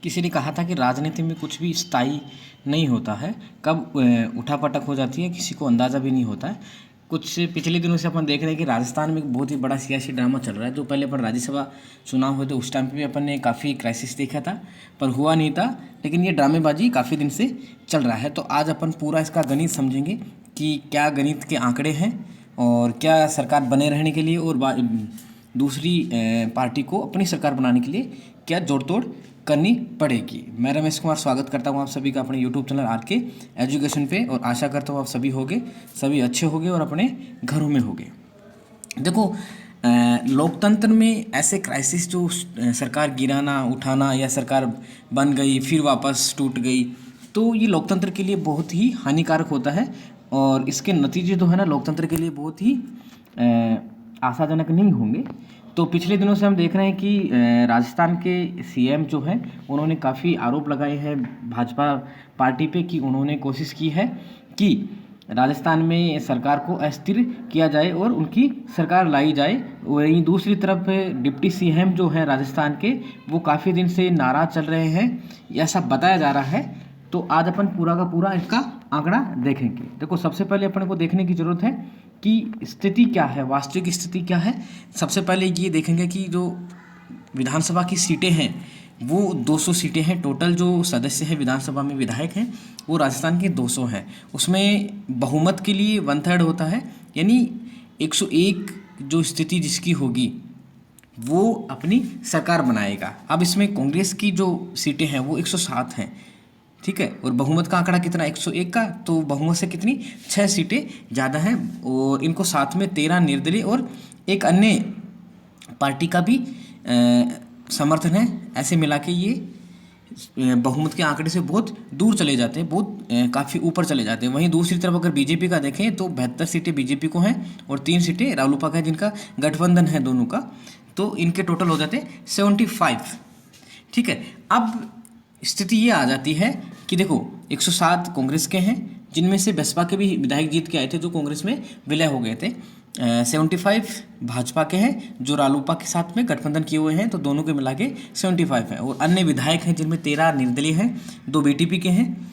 किसी ने कहा था कि राजनीति में कुछ भी स्थायी नहीं होता है, कब उठापटक हो जाती है किसी को अंदाज़ा भी नहीं होता है। कुछ पिछले दिनों से अपन देख रहे हैं कि राजस्थान में एक बहुत ही बड़ा सियासी ड्रामा चल रहा है। जो पहले अपन राज्यसभा चुनाव हुए थे उस टाइम पे भी अपन ने काफ़ी क्राइसिस देखा था, पर हुआ नहीं था। लेकिन ये ड्रामेबाजी काफ़ी दिन से चल रहा है। तो आज अपन पूरा इसका गणित समझेंगे कि क्या गणित के आंकड़े हैं और क्या सरकार बने रहने के लिए और दूसरी पार्टी को अपनी सरकार बनाने के लिए क्या जोड़ तोड़ करनी पड़ेगी। मैं रमेश कुमार स्वागत करता हूं आप सभी का अपने यूट्यूब चैनल आर के एजुकेशन पे, और आशा करता हूं आप सभी होंगे, सभी अच्छे होंगे और अपने घरों में होंगे। देखो, लोकतंत्र में ऐसे क्राइसिस जो सरकार गिराना उठाना या सरकार बन गई फिर वापस टूट गई, तो ये लोकतंत्र के लिए बहुत ही हानिकारक होता है और इसके नतीजे जो है ना लोकतंत्र के लिए बहुत ही आशाजनक नहीं होंगे। तो पिछले दिनों से हम देख रहे हैं कि राजस्थान के सीएम जो हैं उन्होंने काफ़ी आरोप लगाए हैं भाजपा पार्टी पे कि उन्होंने कोशिश की है कि राजस्थान में सरकार को अस्थिर किया जाए और उनकी सरकार लाई जाए। वहीं दूसरी तरफ डिप्टी सीएम जो है राजस्थान के, वो काफ़ी दिन से नाराज चल रहे हैं, ऐसा बताया जा रहा है। तो आज अपन पूरा का पूरा इसका आंकड़ा देखेंगे। देखो, सबसे पहले अपन को देखने की ज़रूरत है कि स्थिति क्या है, वास्तविक स्थिति क्या है। सबसे पहले ये देखेंगे कि जो विधानसभा की सीटें हैं वो 200 सीटें हैं। टोटल जो सदस्य हैं विधानसभा में विधायक हैं वो राजस्थान के 200 हैं। उसमें बहुमत के लिए 1/3 होता है, यानी 101 जो स्थिति जिसकी होगी वो अपनी सरकार बनाएगा। अब इसमें कांग्रेस की जो सीटें हैं वो 107 हैं, ठीक है, और बहुमत का आंकड़ा कितना 101 का, तो बहुमत से कितनी 6 सीटें ज़्यादा हैं। और इनको साथ में 13 निर्दलीय और एक अन्य पार्टी का भी समर्थन है। ऐसे मिला के ये बहुमत के आंकड़े से बहुत दूर चले जाते हैं, बहुत काफ़ी ऊपर चले जाते हैं। वहीं दूसरी तरफ अगर बीजेपी का देखें तो 72 सीटें बीजेपी को हैं और 3 सीटें रालोपा का है, जिनका गठबंधन है दोनों का। तो इनके टोटल हो जाते हैं 75, ठीक है। अब स्थिति ये आ जाती है कि देखो 107 कांग्रेस के हैं, जिनमें से बसपा के भी विधायक जीत के आए थे जो कांग्रेस में विलय हो गए थे। 75 भाजपा के हैं जो रालोपा के साथ में गठबंधन किए हुए हैं, तो दोनों के मिला के 75 हैं। और अन्य विधायक हैं जिनमें 13 निर्दलीय हैं, 2 बीटीपी के हैं,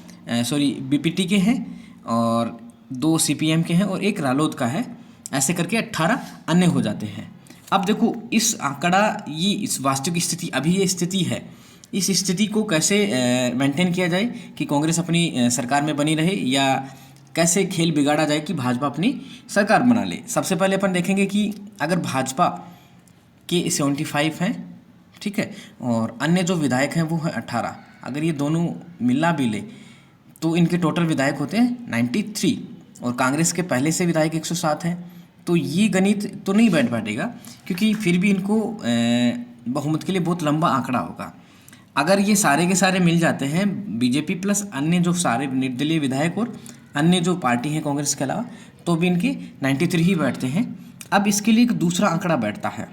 बीपीटी के हैं, और 2 सीपीएम के हैं और 1 रालोद का है। ऐसे करके 18 अन्य हो जाते हैं। अब देखो, इस आंकड़ा ये इस वास्तविक स्थिति अभी ये स्थिति है, इस स्थिति को कैसे मेंटेन किया जाए कि कांग्रेस अपनी सरकार में बनी रहे, या कैसे खेल बिगाड़ा जाए कि भाजपा अपनी सरकार बना ले। सबसे पहले अपन देखेंगे कि अगर भाजपा के 75 हैं, ठीक है, और अन्य जो विधायक हैं वो है 18, अगर ये दोनों मिला भी ले तो इनके टोटल विधायक होते हैं 93, और कांग्रेस के पहले से विधायक 107 हैं। तो ये गणित तो नहीं बैठ बैठेगा, क्योंकि फिर भी इनको बहुमत के लिए बहुत लंबा आंकड़ा होगा। अगर ये सारे के सारे मिल जाते हैं, बीजेपी प्लस अन्य जो सारे निर्दलीय विधायक और अन्य जो पार्टी है कांग्रेस के अलावा, तो भी इनके 93 ही बैठते हैं। अब इसके लिए एक दूसरा आंकड़ा बैठता है।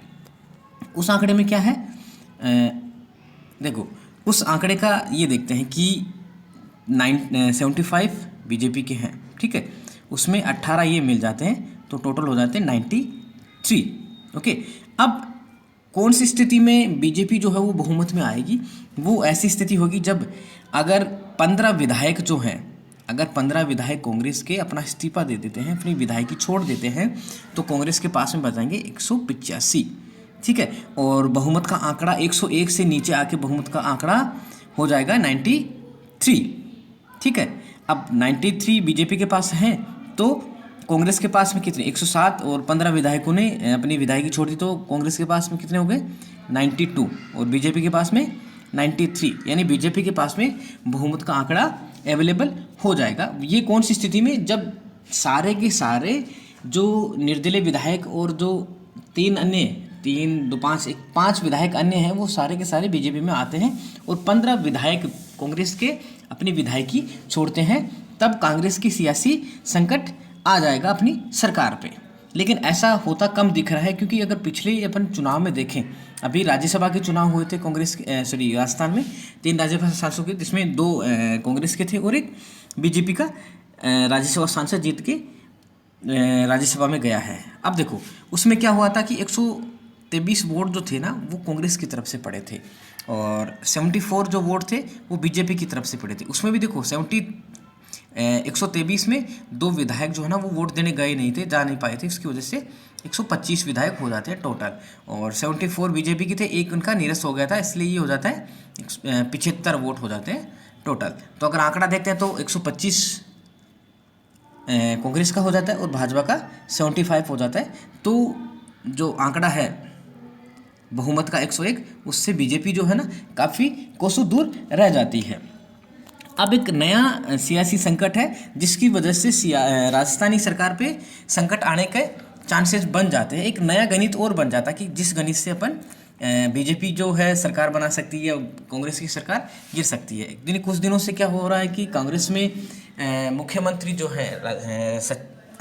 उस आंकड़े में क्या है, देखो उस आंकड़े का ये देखते हैं कि 75 बीजेपी के हैं, ठीक है, उसमें 18 ये मिल जाते हैं, तो टोटल हो जाते हैं 93, ओके। अब कौन सी स्थिति में बीजेपी जो है वो बहुमत में आएगी, वो ऐसी स्थिति होगी जब अगर 15 विधायक जो हैं, अगर 15 विधायक कांग्रेस के अपना इस्तीफा दे देते हैं, अपनी विधायकी छोड़ देते हैं, तो कांग्रेस के पास में बचाएंगे 185, ठीक है, और बहुमत का आंकड़ा 101 से नीचे आके बहुमत का आंकड़ा हो जाएगा 93, ठीक है। अब 93 बीजेपी के पास हैं, तो कांग्रेस के पास में कितने 107, और 15 विधायकों ने अपनी विधायकी छोड़ दी, तो कांग्रेस के पास में कितने हो गए 92, और बीजेपी के पास में 93, यानी बीजेपी के पास में बहुमत का आंकड़ा अवेलेबल हो जाएगा। ये कौन सी स्थिति में, जब सारे के सारे जो निर्दलीय विधायक और जो 5 विधायक अन्य हैं वो सारे के सारे बीजेपी में आते हैं, और 15 विधायक कांग्रेस के अपनी विधायकी छोड़ते हैं, तब कांग्रेस की सियासी संकट आ जाएगा अपनी सरकार पे। लेकिन ऐसा होता कम दिख रहा है, क्योंकि अगर पिछले अपन चुनाव में देखें, अभी राज्यसभा के चुनाव हुए थे कांग्रेस राजस्थान में 3 राज्यसभा सांसदों के, जिसमें 2 कांग्रेस के थे और 1 बीजेपी का राज्यसभा सांसद जीत के राज्यसभा में गया है। अब देखो उसमें क्या हुआ था कि 123 वोट जो थे ना वो कांग्रेस की तरफ से पड़े थे, और 74 जो वोट थे वो बीजेपी की तरफ से पड़े थे। उसमें भी देखो 123 में 2 विधायक जो है ना वो वोट देने गए नहीं थे, जा नहीं पाए थे, इसकी वजह से 125 विधायक हो जाते हैं टोटल। और 74 बीजेपी के थे, एक उनका निरस्त हो गया था, इसलिए ये हो जाता है 75 वोट हो जाते हैं टोटल। तो अगर आंकड़ा देखते हैं तो 125 कांग्रेस का हो जाता है और भाजपा का 75 हो जाता है। तो जो आंकड़ा है बहुमत का 101, उससे बीजेपी जो है ना काफ़ी कोसों दूर रह जाती है। अब एक नया सियासी संकट है जिसकी वजह से राजस्थानी सरकार पे संकट आने के चांसेस बन जाते हैं। एक नया गणित और बन जाता है कि जिस गणित से अपन बीजेपी जो है सरकार बना सकती है, कांग्रेस की सरकार गिर सकती है। कुछ दिनों से क्या हो रहा है कि कांग्रेस में मुख्यमंत्री जो है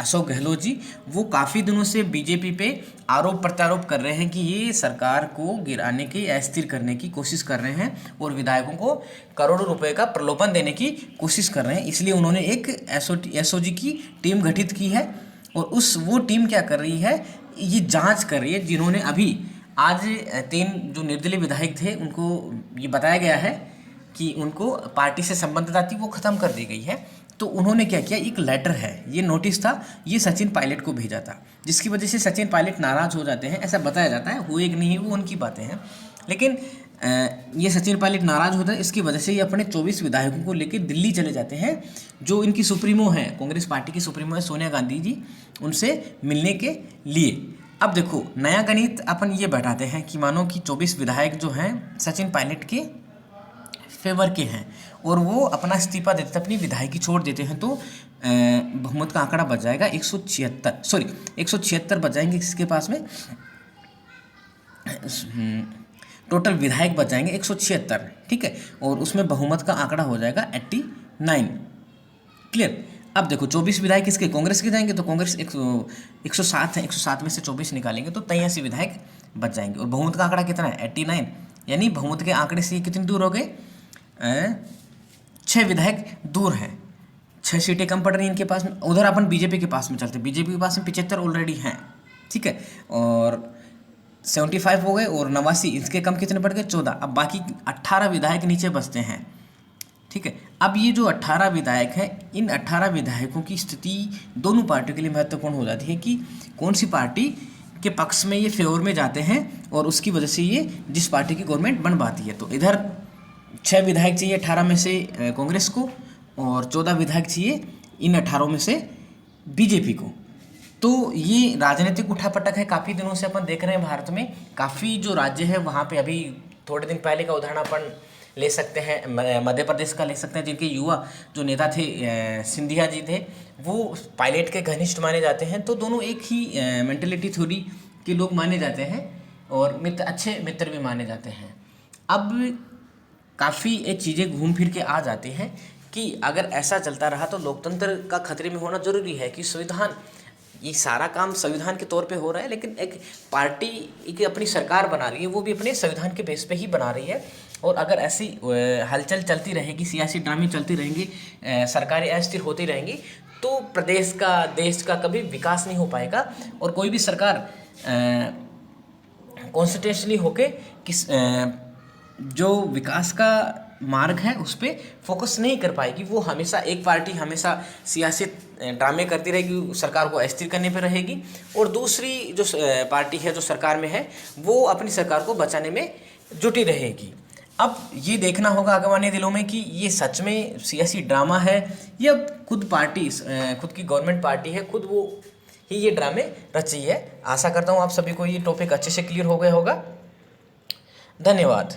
अशोक गहलोत जी, वो काफ़ी दिनों से बीजेपी पे आरोप प्रत्यारोप कर रहे हैं कि ये सरकार को गिराने की, अस्थिर करने की कोशिश कर रहे हैं और विधायकों को करोड़ों रुपए का प्रलोभन देने की कोशिश कर रहे हैं। इसलिए उन्होंने एक एसओजी की टीम गठित की है और वो टीम क्या कर रही है, ये जांच कर रही है। जिन्होंने अभी आज 3 जो निर्दलीय विधायक थे उनको ये बताया गया है कि उनको पार्टी से संबंधित थी वो ख़त्म कर दी गई है। तो उन्होंने क्या किया, एक लेटर है, ये नोटिस था, ये सचिन पायलट को भेजा था, जिसकी वजह से सचिन पायलट नाराज़ हो जाते हैं, ऐसा बताया जाता है। हुए कि नहीं वो उनकी बातें हैं, लेकिन ये सचिन पायलट नाराज़ होता है, इसकी वजह से ये अपने 24 विधायकों को लेकर दिल्ली चले जाते हैं। जो इनकी सुप्रीमो है, कांग्रेस पार्टी की सुप्रीमो है सोनिया गांधी जी, उनसे मिलने के लिए। अब देखो नया गणित अपन ये बैठाते हैं कि मानो कि 24 विधायक जो हैं सचिन पायलट के फेवर के हैं और वो अपना इस्तीफा देते, अपनी विधायकी छोड़ देते हैं, तो बहुमत का आंकड़ा बच जाएगा 176 बच जाएंगे किसके पास में, टोटल विधायक बच जाएंगे 176, ठीक है। और उसमें बहुमत का आंकड़ा हो जाएगा 89। क्लियर। अब देखो 24 विधायक किसके, कांग्रेस के जाएंगे, तो कांग्रेस 107 है, 107 में से 24 निकालेंगे तो 83 विधायक बच जाएंगे। और बहुमत का आंकड़ा कितना है 89, यानी बहुमत के आंकड़े से कितनी दूर हो गए, 6 विधायक दूर हैं, 6 सीटें कम पड़ रही हैं इनके पास में। उधर अपन बीजेपी के पास में चलते, बीजेपी के पास में 75 ऑलरेडी हैं, ठीक है, और 75 हो गए और 89, इसके कम कितने पड़ गए 14। अब बाकी 18 विधायक नीचे बचते हैं, ठीक है। अब ये जो 18 विधायक हैं, इन 18 विधायकों की स्थिति दोनों पार्टियों के लिए महत्वपूर्ण हो जाती है कि कौन सी पार्टी के पक्ष में ये फेवर में जाते हैं और उसकी वजह से ये जिस पार्टी की गवर्नमेंट बन पाती है। तो इधर 6 विधायक चाहिए 18 में से कांग्रेस को और 14 विधायक चाहिए इन 18 में से बीजेपी को। तो ये राजनीतिक उठापटक है, काफ़ी दिनों से अपन देख रहे हैं भारत में। काफ़ी जो राज्य है वहाँ पे, अभी थोड़े दिन पहले का उदाहरण अपन ले सकते हैं, मध्य प्रदेश का ले सकते हैं, जिनके युवा जो नेता थे सिंधिया जी थे, वो पायलट के घनिष्ठ माने जाते हैं। तो दोनों एक ही मेंटलिटी थ्योरी के लोग माने जाते हैं और अच्छे मित्र भी माने जाते हैं। अब काफ़ी ये चीज़ें घूम फिर के आ जाती हैं कि अगर ऐसा चलता रहा तो लोकतंत्र का खतरे में होना जरूरी है कि संविधान, ये सारा काम संविधान के तौर पे हो रहा है, लेकिन एक पार्टी एक अपनी सरकार बना रही है, वो भी अपने संविधान के बेस पे ही बना रही है। और अगर ऐसी हलचल चलती रहेगी, सियासी ड्रामे चलती रहेंगी, सरकारें अस्थिर होती रहेंगी, तो प्रदेश का, देश का कभी विकास नहीं हो पाएगा और कोई भी सरकार कॉन्स्टिट्यूशनली होके जो विकास का मार्ग है उस पर फोकस नहीं कर पाएगी। वो हमेशा एक पार्टी हमेशा सियासी ड्रामे करती रहेगी, सरकार को अस्थिर करने पे रहेगी, और दूसरी जो पार्टी है जो सरकार में है वो अपनी सरकार को बचाने में जुटी रहेगी। अब ये देखना होगा आगे आने दिनों में कि ये सच में सियासी ड्रामा है या खुद पार्टी, खुद की गवर्नमेंट पार्टी है, खुद वो ही ये ड्रामे रची है। आशा करता हूँ आप सभी को ये टॉपिक अच्छे से क्लियर हो गया होगा। धन्यवाद।